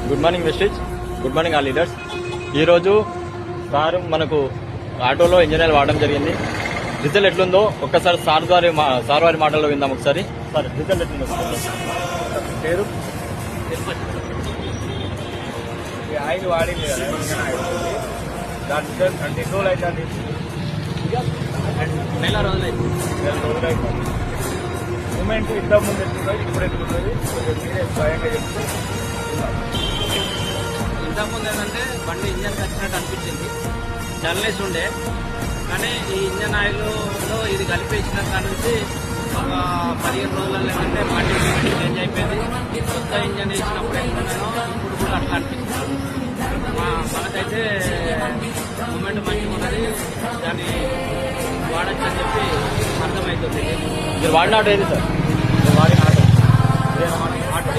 Good morning వెస్టేజ్, good morning all leaders. ఈరోజు sir మనకు ఆటోలో ఇంజన్ ఆయిల్ వాడడం జరిగింది. రిజల్ట్ ఎట్లుందో ఒక్కసారి సార్ వారి మాటల్లో విందాం. ఒకసారి సార్ రిజల్ట్ ఎట్లుందో పేరు ఆయిల్ వాడింది కదా, ఇంజన్ ఆయిల్ దాని రిజల్ట్ 20 రోజులు అవుతుంది. నెల రోజులైంది. మూమెంట్ ఇంతకుముందు ఎట్లున్నది, ఇప్పుడు ఎట్లున్నది కొంచెం మీరే స్వయంగా చెప్తే. ఇంతకుముందు ఏంటంటే బండి ఇంజన్ వచ్చినట్టు అనిపించింది, డల్నెస్ ఉండే. కానీ ఈ ఇంజన్ ఆయిల్లో ఇది కలిపేసిన కాడ నుంచి ఒక 15 రోజులలో ఏంటంటే బండి చేంజ్ అయిపోయింది. కొత్త ఇంజన్ వేసినప్పుడు ఎట్లున్నానో ఇప్పుడు కూడా అట్లా అనిపిస్తుంది. మనకైతే మూమెంట్ మంచిగా ఉన్నది, దాన్ని వాడచ్చు అని చెప్పి అర్థమవుతుంది. మీరు వాడిన ఆటో ఏది సార్? వాడిన ఆటో ఆటో